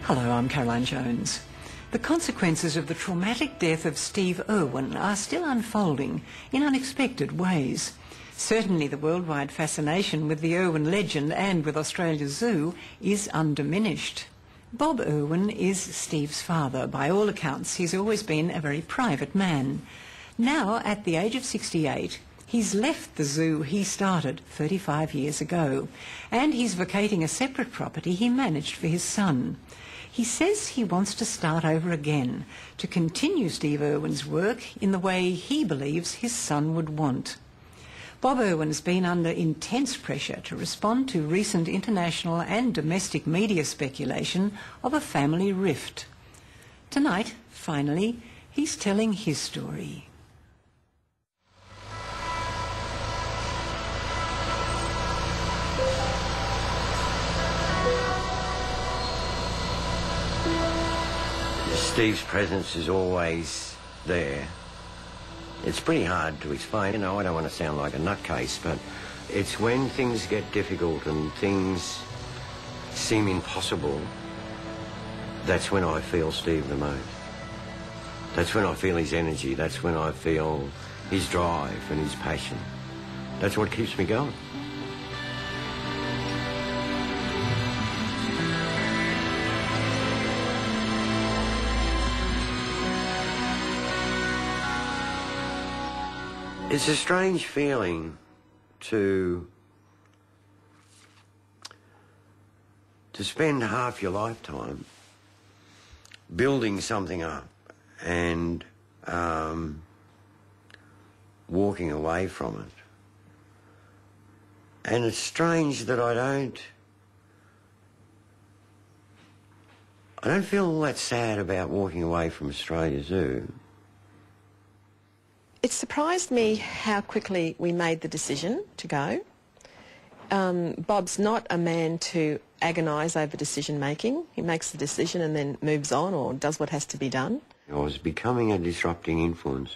Hello, I'm Caroline Jones. The consequences of the traumatic death of Steve Irwin are still unfolding in unexpected ways. Certainly the worldwide fascination with the Irwin legend and with Australia's zoo is undiminished. Bob Irwin is Steve's father. By all accounts, he's always been a very private man. Now, at the age of 68, he's left the zoo he started 35 years ago, and he's vacating a separate property he managed for his son. He says he wants to start over again, to continue Steve Irwin's work in the way he believes his son would want. Bob Irwin's been under intense pressure to respond to recent international and domestic media speculation of a family rift. Tonight, finally, he's telling his story. Steve's presence is always there. It's pretty hard to explain. You know, I don't want to sound like a nutcase, but it's when things get difficult and things seem impossible, that's when I feel Steve the most. That's when I feel his energy. That's when I feel his drive and his passion. That's what keeps me going. It's a strange feeling to spend half your lifetime building something up and walking away from it. And it's strange that I don't feel that sad about walking away from Australia Zoo. It surprised me how quickly we made the decision to go. Bob's not a man to agonise over decision making. He makes the decision and then moves on or does what has to be done. I was becoming a disrupting influence.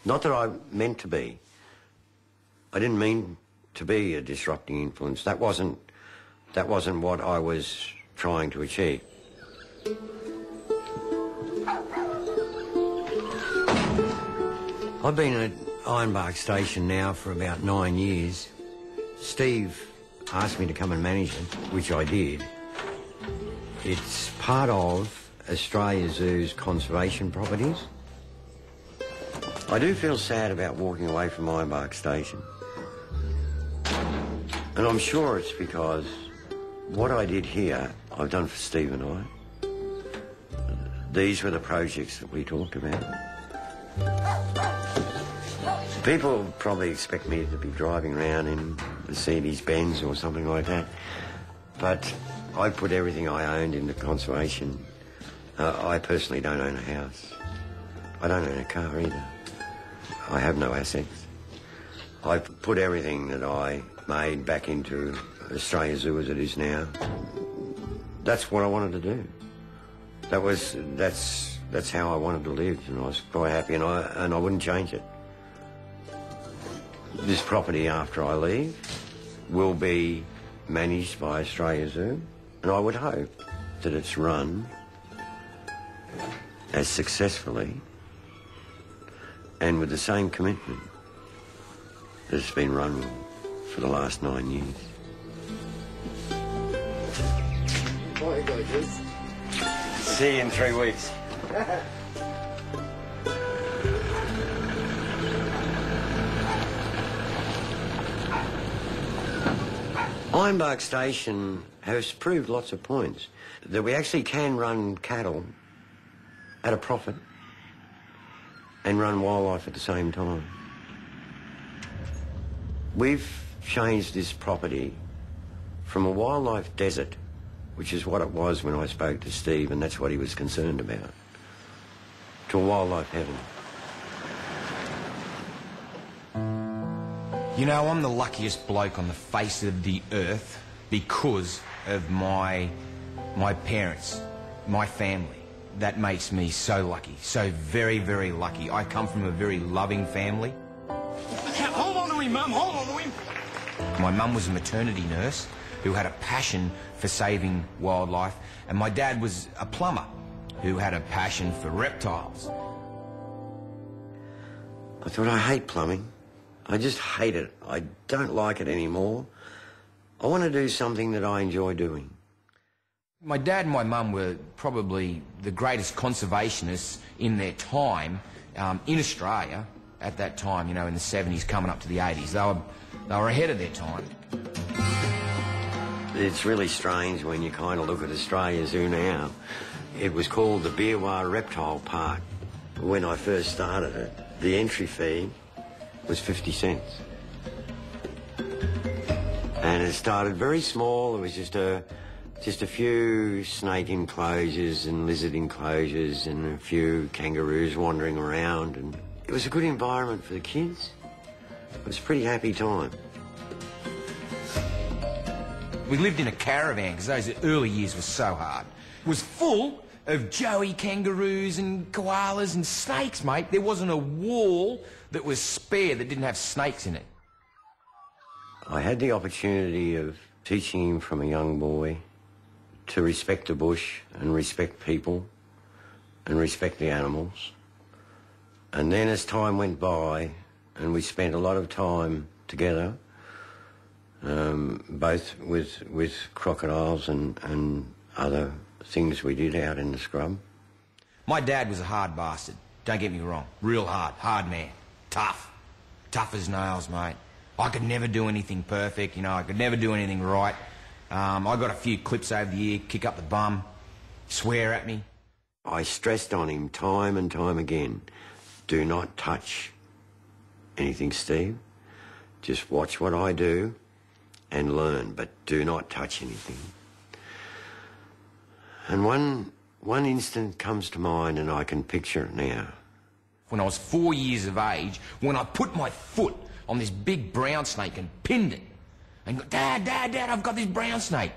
Not that I meant to be. I didn't mean to be a disrupting influence. That wasn't what I was trying to achieve. I've been at Ironbark Station now for about 9 years. Steve asked me to come and manage it, which I did. It's part of Australia Zoo's conservation properties. I do feel sad about walking away from Ironbark Station. And I'm sure it's because what I did here, I've done for Steve and I. These were the projects that we talked about. People probably expect me to be driving around in Mercedes-Benz or something like that, but I put everything I owned into conservation. I personally don't own a house. I don't own a car either. I have no assets. I put everything that I made back into Australia Zoo as it is now. That's what I wanted to do. That's how I wanted to live, and I was quite happy, and I wouldn't change it. This property, after I leave, will be managed by Australia Zoo, and I would hope that it's run as successfully and with the same commitment that it's been run for the last 9 years. See you in 3 weeks. Ironbark Station has proved lots of points that we actually can run cattle at a profit and run wildlife at the same time. We've changed this property from a wildlife desert, which is what it was when I spoke to Steve, and that's what he was concerned about, to a wildlife heaven. You know, I'm the luckiest bloke on the face of the earth because of my parents, my family. That makes me so lucky, so very, very lucky. I come from a very loving family. Hold on to him, Mum, hold on to him. My mum was a maternity nurse. who had a passion for saving wildlife, and my dad was a plumber who had a passion for reptiles. I thought, I hate plumbing. I just hate it. I don't like it anymore. I want to do something that I enjoy doing. My dad and my mum were probably the greatest conservationists in their time in Australia at that time, you know, in the 70s coming up to the 80s. They were ahead of their time. It's really strange when you kind of look at Australia Zoo now. It was called the Beerwah Reptile Park. When I first started it, the entry fee was 50 cents. And it started very small. It was just a few snake enclosures and lizard enclosures and a few kangaroos wandering around, and it was a good environment for the kids. It was a pretty happy time. We lived in a caravan because those early years were so hard. It was full of joey kangaroos and koalas and snakes, mate. There wasn't a wall that was spare that didn't have snakes in it. I had the opportunity of teaching him from a young boy to respect the bush and respect people and respect the animals. And then as time went by and we spent a lot of time together, both with crocodiles and other things we did out in the scrub. My dad was a hard bastard, don't get me wrong. Real hard man. Tough as nails, mate. I could never do anything perfect, you know, I could never do anything right. I got a few clips over the ear, kick up the bum, swear at me. I stressed on him time and time again, do not touch anything, Steve. Just watch what I do and learn, but do not touch anything. And one instant comes to mind, and I can picture it now. When I was 4 years of age, when I put my foot on this big brown snake and pinned it, and go, Dad, I've got this brown snake.